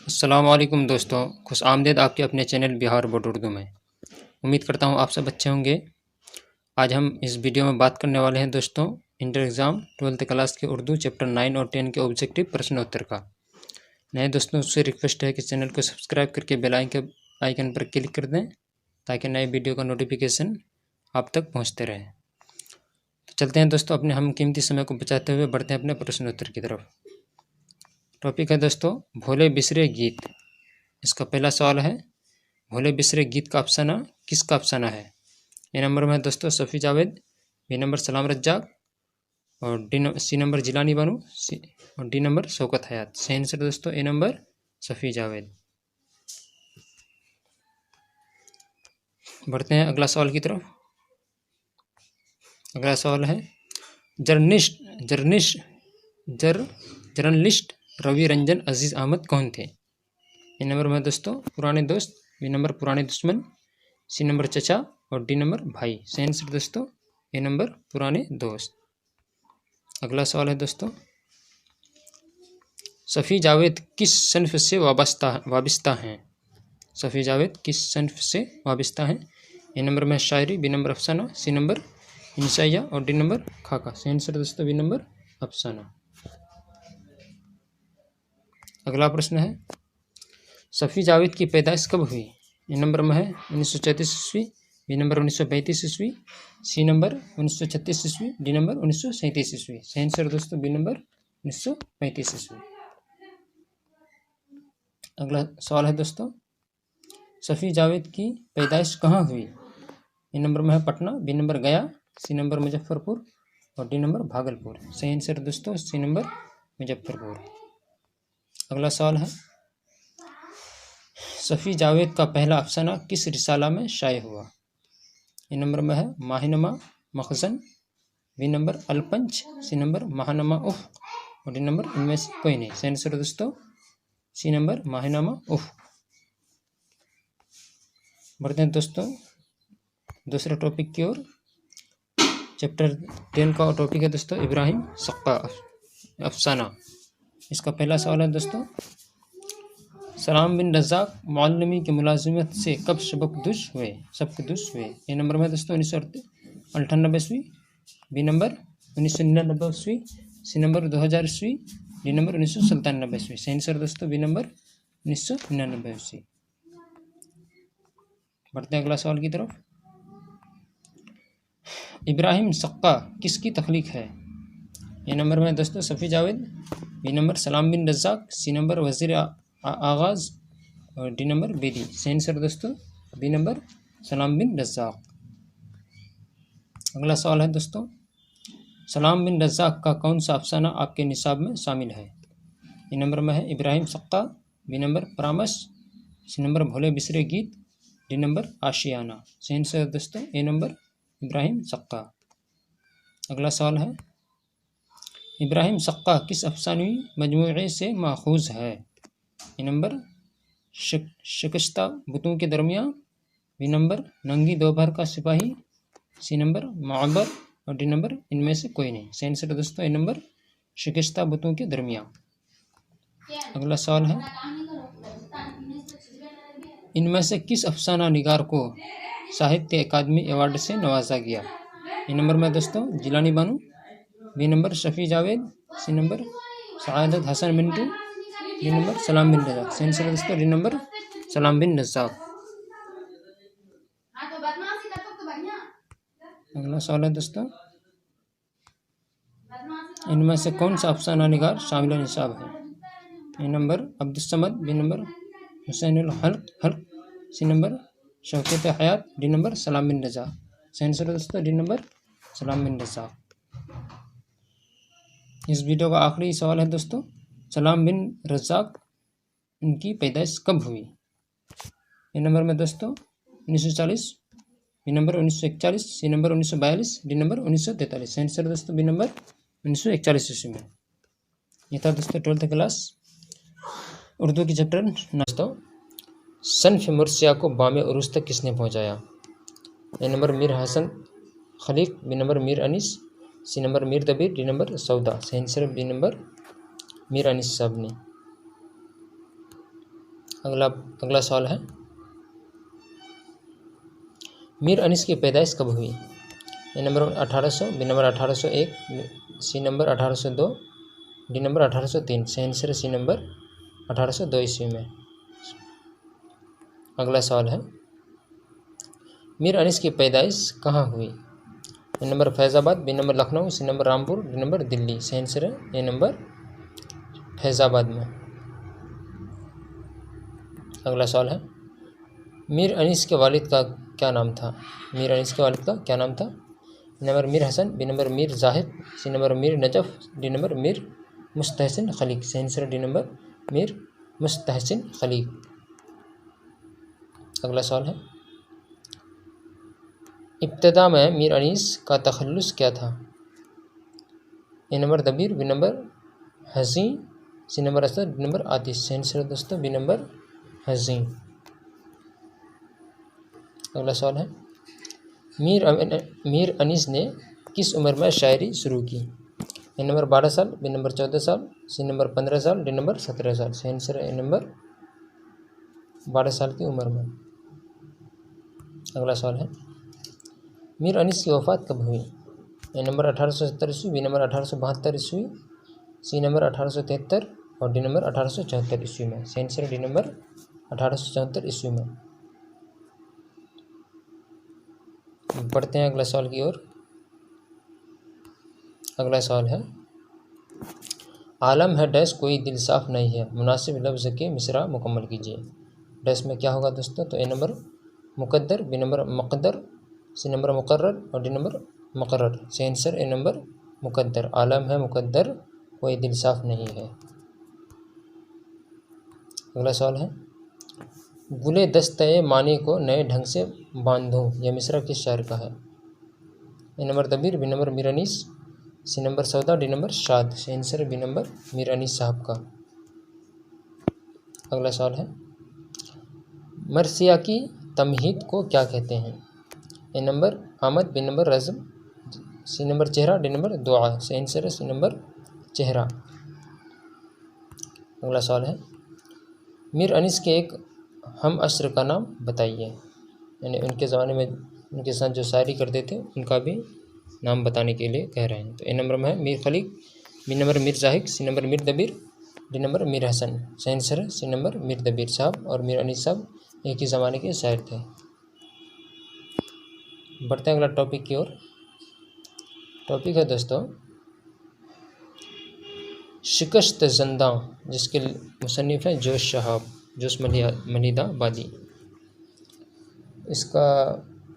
अस्सलामुअलैकुम दोस्तों, खुश आमदीद आपके अपने चैनल बिहार बोर्ड उर्दू में। उम्मीद करता हूँ आप सब अच्छे होंगे। आज हम इस वीडियो में बात करने वाले हैं दोस्तों इंटर एग्ज़ाम 12th क्लास के उर्दू चैप्टर 9 और 10 के ऑब्जेक्टिव प्रश्नोत्तर का। नए दोस्तों से रिक्वेस्ट है कि चैनल को सब्सक्राइब करके बेल आइकन पर क्लिक कर दें ताकि नए वीडियो का नोटिफिकेशन आप तक पहुँचते रहे। तो चलते हैं दोस्तों, अपने हम कीमती समय को बचाते हुए बढ़ते हैं अपने प्रश्नोत्तर की तरफ। टॉपिक है दोस्तों भोले बिसरे गीत। इसका पहला सवाल है भोले बिसरे गीत का अफसाना किसका अफसाना है। ए नंबर में है दोस्तों सफ़ी जावेद, बी नंबर सलाम रज्जाक और सी नंबर जिलानी बानू और डी नंबर शौकत हयात। सही आंसर दोस्तों ए नंबर सफ़ी जावेद। बढ़ते हैं अगला सवाल की तरफ। अगला सवाल है जर्नलिस्ट रवि रंजन अजीज़ अहमद कौन थे। ए नंबर में दोस्तों पुराने दोस्त, बी नंबर पुराने दुश्मन, सी नंबर चचा और डी नंबर भाई। सही आंसर दोस्तों ए नंबर पुराने दोस्त। अगला सवाल है दोस्तों सफ़ी जावेद किस सन्फ से वाबस्ता हैं। सफ़ी जावेद किस सन्फ से वाबस्ता हैं। ए नंबर में शायरी, बी नंबर अफसाना, सी नंबर इंसाइया और डी नंबर खाका। सही आंसर दोस्तों बी नंबर अफसाना। अगला प्रश्न है सफ़ी जावेद की पैदाइश कब हुई। ए नंबर में है 1934 ईस्वी, बी नंबर 1935 ईस्वी, सी नंबर 1936 ईस्वी, डी नंबर 1937 ईस्वी। सही आंसर दोस्तों बी नंबर 1935 ईस्वी। अगला सवाल है दोस्तों सफ़ी जावेद की पैदाइश कहाँ हुई। ए नंबर में है पटना, बी नंबर गया, सी नंबर मुजफ्फरपुर और डी नंबर भागलपुर। सही आंसर दोस्तों सी नंबर मुजफ्फरपुर। अगला सवाल है सफ़ी जावेद का पहला अफसाना किस रिसाला में शाये हुआ। ए नंबर में है माहिनमा मखज़न, बी नंबर अलपंच, सी नंबर महानमा उफ़ और डी नंबर इनमें से कोई नहीं। सही आंसर दोस्तों सी नंबर माहिनमा उफ़। बढ़ते हैं दोस्तों दूसरे टॉपिक की ओर। चैप्टर 10 का टॉपिक है दोस्तों इब्राहिम सक्का अफसाना। इसका पहला सवाल है दोस्तों सलाम बिन रज़ाक मौलवी की मुलाजिमत से कब सबकदोश हुए। ए नंबर में दोस्तों 1998 ईस्वी, बी नंबर 1999 ईस्वी, सी नंबर 2000 ईस्वी, डी नंबर 1997 ईस्वी। सही आंसर दोस्तों बी नंबर 1999 ईस्वी। बढ़ते हैं अगला सवाल की तरफ। इब्राहिम सक्का किसकी तख्लीक है। ए नंबर में दोस्तों सफ़ी जावेद, बी नंबर सलाम बिन रज़ाक, सी नंबर वज़ीर आगाज़ और डी नंबर बेदी। सही आंसर दोस्तों बी नंबर सलाम बिन रज़ाक। अगला सवाल है दोस्तों सलाम बिन रज़ाक का कौन सा अफसाना आपके निसाब में शामिल है। ए नंबर में है इब्राहिम सक्का, बी नंबर परामर्श, सी नंबर भोले बिसरे गीत, डी नंबर आशियाना। सही आंसर दोस्तों ए नंबर इब्राहिम सक्का। अगला सवाल है इब्राहिम सक्का किस अफसानवी मजमूए से माखूज़ है। ए नंबर शिकस्ता बुतों के दरमियान, बी नंबर नंगी दोपहर का सिपाही, सी नंबर माबर और डी नंबर इनमें से कोई नहीं। सही आंसर दोस्तों ए नंबर शिकस्ता बुतों के दरमियान। अगला सवाल है इनमें से किस अफसाना निगार को साहित्य अकादमी अवार्ड से नवाजा गया। ए नंबर में दोस्तों Jilani Banu, B number Shafi Javed, C number Saadat Hasan Mintu, D number Salam bin Razzaq. सही आंसर दोस्तों डी नंबर सलाम बिन रज़ाक। अगला सवाल है दोस्तों इनमें से कौन सा अफसाना निगार शामिल निसाब है। A number Abdussamad, B number Husainul Haque, C number Shaukat Hayat, D number Salam bin Razzaq. सही आंसर दोस्तों डी नंबर सलाम बिन रज़ाक। इस वीडियो का आखिरी सवाल है दोस्तों सलाम बिन रज़ाक उनकी पैदाइश कब हुई। ए नंबर में दोस्तों 1940, B number 1941, C number 1942, D number 1943। सही आंसर दोस्तों बी नंबर 1941 ईस्वी में। यह था दोस्तों 12th क्लास उर्दू की चैप्टर दोस्तों सन्फ मुर्सिया को बामे उरूज तक किसने पहुँचाया। A number Mir Hasan Khaliq, B number Mir Anees, C number Mir Dabeer, D number Sauda. सही answer B number Mir Anees साहब ने। अगला सवाल है, मीर अनीस की पैदाइश कब हुई? A number 1800, B number 1801, C number 1802, D number 1803। सही आंसर है सी नंबर 1802 ईस्वी में। अगला सवाल है, मीर अनीस की पैदाइश कहाँ हुई? A number Faizabad, B number Lucknow, C number Rampur, D number Delhi. सही आंसर है ए नंबर फैज़ाबाद में। अगला सवाल है, मीर अनीस के वालिद का क्या नाम था? मीर अनीस के वालिद का क्या नाम था? Number Mir Hasan, B number Mir Zahid, C number Mir Najaf, D number Mir Mustahsin Khaliq. सही answer D number Mir Mustahsin Khaliq. अगला सवाल है, इब्तदा में मीर अनीस का तखल्लुस क्या था? A number Dabeer, B number Hazi, C number Asad, D number Atish. सही आंसर है दोस्तों बी नंबर हज़ी। अगला सवाल है, मीर अनीस ने किस उम्र में शायरी शुरू की? ए नंबर 12 साल, बी नंबर 14 साल, सी नंबर 15 साल, डी नंबर 17 साल। सही आंसर है ए नंबर 12 साल की उम्र में। अगला सवाल है, मीर अनीस की वफ़ात कब हुई? ए नंबर 1870 ईस्वी, बी नंबर 1872 ईस्वी, सी नंबर 1873 और डी नंबर 1874 ईस्वी में। सही आंसर है डी नंबर 1874 ईस्वी में। बढ़ते हैं अगला सवाल की ओर। अगला सवाल है, आलम है डैश कोई दिल साफ नहीं है, मुनासिब लफ्ज़ के मिसरा मुकम्मल कीजिए। डैश में क्या होगा दोस्तों? तो ए नंबर मुकद्दर, बी नंबर मुक़द्दर, सी नंबर मुकर्रर और डी नंबर मुकर्रर। सही आंसर ए नंबर मुकद्दर। आलम है मुकद्दर कोई दिल साफ नहीं है। अगला सवाल है, गुले दस्ते मानी को नए ढंग से बांधूं, यह मिसरा किस शायर का है? A number Dabeer, B number Mir Anees, C number Sauda, D number Shad. सही आंसर है बी नंबर मीर अनीस साहब का। अगला सवाल है, मरसिया की तमहीद को क्या कहते हैं? ए नंबर आमद, बी नंबर रज़्म, सी नंबर चेहरा, डी नंबर दुआ। सही आंसर है सी नंबर चेहरा। अगला सवाल है, मीर अनीस के एक हम अश्र का नाम बताइए। यानी उनके ज़माने में उनके साथ जो शायरी करते थे उनका भी नाम बताने के लिए कह रहे हैं। तो ए नंबर में है Mir Khaliq, B number Mir Zahid, C number Mir Dabeer, D number Mir Hasan. सही आंसर है सी नंबर मीर दबीर साहब और मीर अनीस साहब एक ही ज़माने के शायर थे। बढ़ते हैं अगला टॉपिक की ओर। टॉपिक है दोस्तों शिकस्त ज़ंदा, जिसके मुसन्निफ़ हैं जोश शहाब, जोश मलिदाबादी। इसका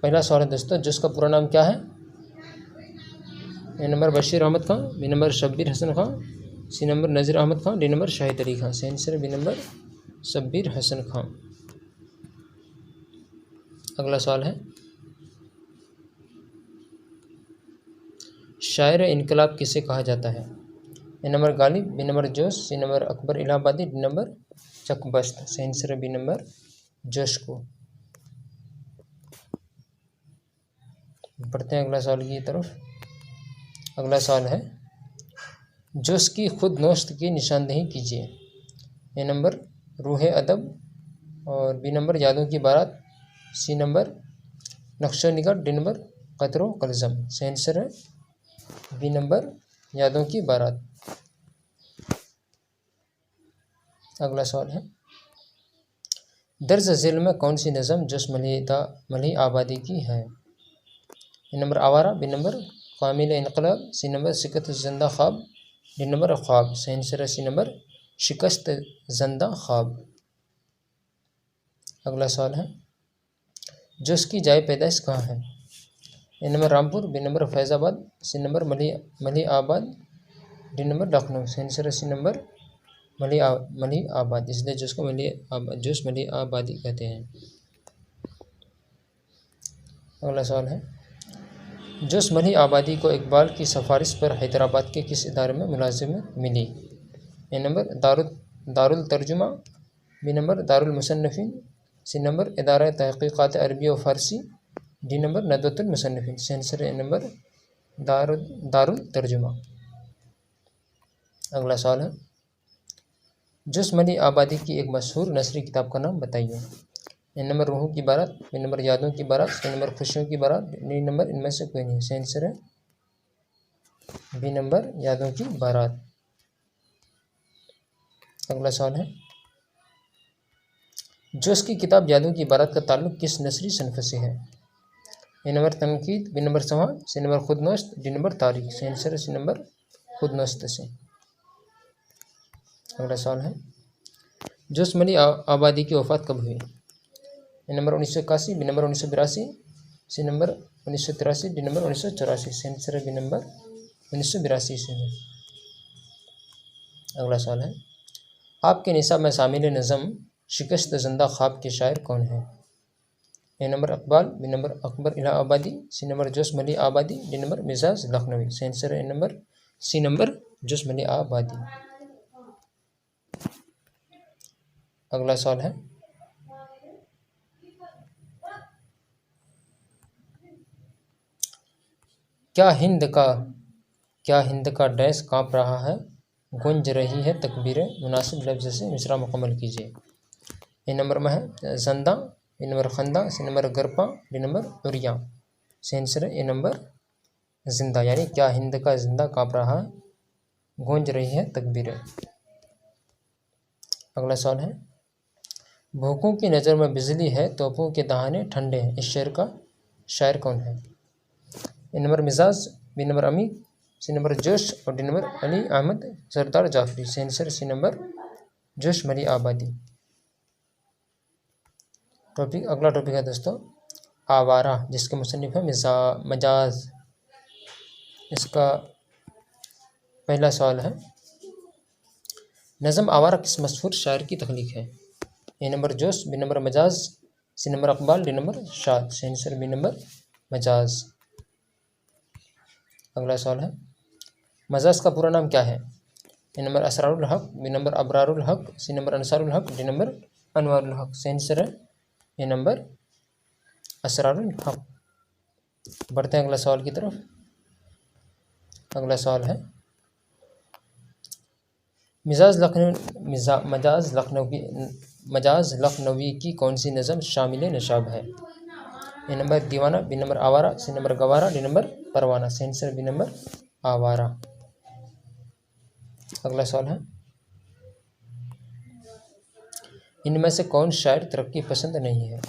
पहला सवाल है दोस्तों, जोश का पूरा नाम क्या है? A number Bashir Ahmad Khan, B number Shabbir Hasan Khan, C number Nazir Ahmad Khan, D number Shahid Ali खां। सही आंसर है बी नंबर शब्बीर हसन खां। अगला सवाल है, शायर इनकलाब किसे कहा जाता है? A number Ghalib, B number जोश, सी नंबर अकबर इलाहाबादी, डी नंबर चकबस्त। सही आंसर है बी नंबर जोश को। बढ़ते हैं अगला सवाल की तरफ। अगला सवाल है, जोश की खुद नोश्त की निशानदेही कीजिए। ए नंबर रूह अदब और बी नंबर यादों की बारात, सी नंबर नक्शो निगाह, डी नंबर कतरो कलज़म। सही आंसर है बी नंबर यादों की बारात। अगला सवाल है, दर्ज झील में कौन सी नज़म जोश मलही आबादी की है? ए नंबर आवारा, बी नंबर कामिल इनकलाब, सी नंबर शिकस्त ज़ंदा ख्वाब, डी नंबर ख्वाब। सही आंसर है सी नंबर शिकस्त ज़ंदा ख्वाब। अगला सवाल है, जोश की जाए पैदाइश कहाँ है? A number Rampur, B number Faizabad, C number Malihabad, D number Lucknow. सही आंसर है सी नंबर मलही आबाद, इसलिए जोश को जोश मलही आबादी कहते हैं। अगला सवाल है, जोश मलही आबादी को इकबाल की सिफारिश पर हैदराबाद के किस इदारे में मुलाजिमत मिली? ए number Darul Tarjuma, B number Darul Musannifin, C number Idara Tahqiqat अरबी व फ़ारसी, डी नंबर नदवतुल मुसन्निफीन। सही आंसर है नंबर दारुल तर्जुमा। अगला सवाल है, जोशमली आबादी की एक मशहूर नसरी किताब का नाम बताइए। ए नंबर रूहों की बारात, बी नंबर यादों की बारात, सी नंबर खुशियों की बारात, डी नंबर इनमें से कोई नहीं। सही आंसर है बी नंबर यादों की बारात। अगला सवाल है, जोश की किताब यादों की बारात का ताल्लुक किस नसरी सनफ से है। ए नंबर तनकीद, बी नंबर समा, सी नंबर खुदनोश्त, डी नंबर तारीख। सही आंसर है सी नंबर खुदनोश्त से। अगला सवाल है, जोशमली आबादी की वफ़ात कब हुई। A number 1981, B number 1982, C number 1983, D number 1984। सही आंसर है बी नंबर 1982 से है। अगला सवाल है, आपके निसाब में शामिल नज़म शिकस्त ज़िंदा ख्वाब के शायर कौन है। A number Iqbal, B number Akbar Allahabadi, C number जोशमली आबादी, डी नंबर मिजाज लखनवी। सही आंसर है ए नंबर सी नंबर जोशमली आबादी। अगला सवाल है, क्या हिंद का डैश काँप रहा है, गूंज रही है तकबीरें, मुनासिब लफ्ज़ से मिसरा मुकम्मल कीजिए। ए नंबर में है जंदा, बी नंबर खंदा, सी नंबर गरपा, डी नंबर उरिया। सही आंसर है ए नंबर जिंदा, यानी क्या हिंद का जिंदा काँप रहा है, गूंज रही है तकबीरें। अगला सवाल है, भूखों की नज़र में बिजली है, तोपों के दहाने ठंडे हैं, इस शेर का शायर कौन है। ए नंबर मिजाज, बी नंबर अमीर, सी नंबर जोश और डी नंबर अली अहमद सरदार जाफरी। सही आंसर सी नंबर जोशमली आबादी। अगला टॉपिक है दोस्तों आवारा, जिसके मुसन्निफ है मजाज। इसका पहला सवाल है, नज़म आवारा किस मशहूर शायर की तख्लीक है। A number Josh, B number Majaz, C number Iqbal, D number Shad. सही आंसर बी नंबर मजाज। अगला सवाल है, मजाज का पूरा नाम क्या है। ए नंबर असरारुल हक, बी नंबर अबरारुल हक, सी नंबर अंसारुल हक, डी नंबर अनवारुल हक। सही आंसर है ए नंबर असरारुल हक। बढ़ते हैं अगला सवाल की तरफ। अगला सवाल है, मजाज लखनवी की कौन सी नज़म शामिल नशाब है। ए नंबर दीवाना, बी नंबर आवारा, सी नंबर गवारा, डी नंबर परवाना। सही आंसर बी नंबर आवारा। अगला सवाल है, इनमें से कौन शायर तरक्की पसंद नहीं है।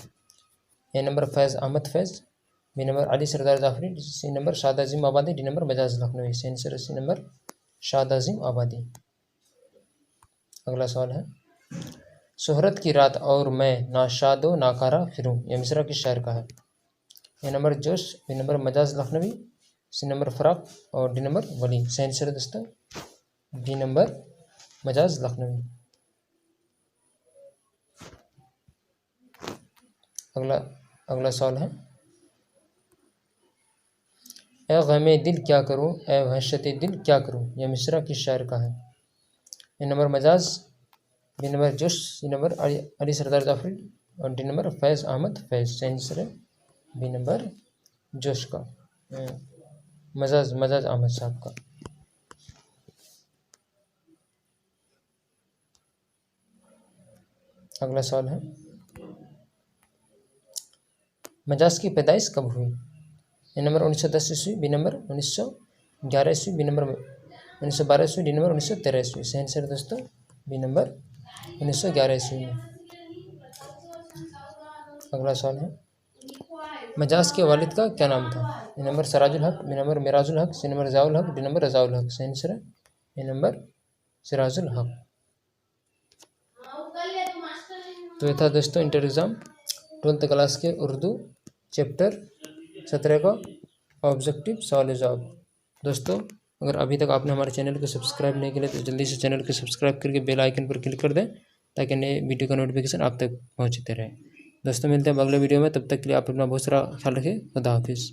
A number Faiz Ahmad Faiz, B number Ali Sardar Jafri, C number शाद अजीम आबादी, डी नंबर मजाज लखनवी। सही आंसर सी नंबर शाद अजीम आबादी। अगला सवाल है, शोहरत की रात और मैं नाशादो नाकारा फिरूं, यह मिसरा किस शायर का है। A number Josh, B number Majaz Lakhnavi, C number Firaq और डी नंबर वली। सही आंसर है दोस्तों बी नंबर मजाज लखनवी। अगला सवाल है, ए गमे दिल क्या करूं, ए वहशत दिल क्या करूं, यह मिसरा किस शायर का है। A number Majaz, B number जोश, सी नंबर अली सरदार जाफरी और डी नंबर फैज़ अहमद फैज़। सही आंसर है बी नंबर जोश का, मजाज अहमद साहब का। अगला सवाल है, मजाज की पैदाइश कब हुई। ए नंबर 1910 ईस्वी, बी नंबर 1911 ईस्वी, बी नंबर 1912 ईस्वी, डी नंबर 1913 ईस्वी। सही आंसर दोस्तों बी नंबर 1911 ईस्वी में। अगला सवाल है, मजाज के वालिद का क्या नाम था। ए नंबर सराजुल हक, बी नंबर मिराजुल हक, सी नंबर रज़ाउल हक, डी नंबर रज़ाउल हक। सही आंसर है ए नंबर सिराजुल हक। तो ये था दोस्तों इंटर एग्ज़ाम 12th क्लास के उर्दू चैप्टर 17 का ऑब्जेक्टिव सवाल जवाब। दोस्तों अगर अभी तक आपने हमारे चैनल को सब्सक्राइब नहीं किया तो जल्दी से चैनल को सब्सक्राइब करके बेल आइकन पर क्लिक कर दें ताकि नए वीडियो का नोटिफिकेशन आप तक पहुंचते रहे। दोस्तों मिलते हैं अगले वीडियो में, तब तक के लिए आप अपना बहुत सारा ख्याल रखें। खुदा हाफिज़।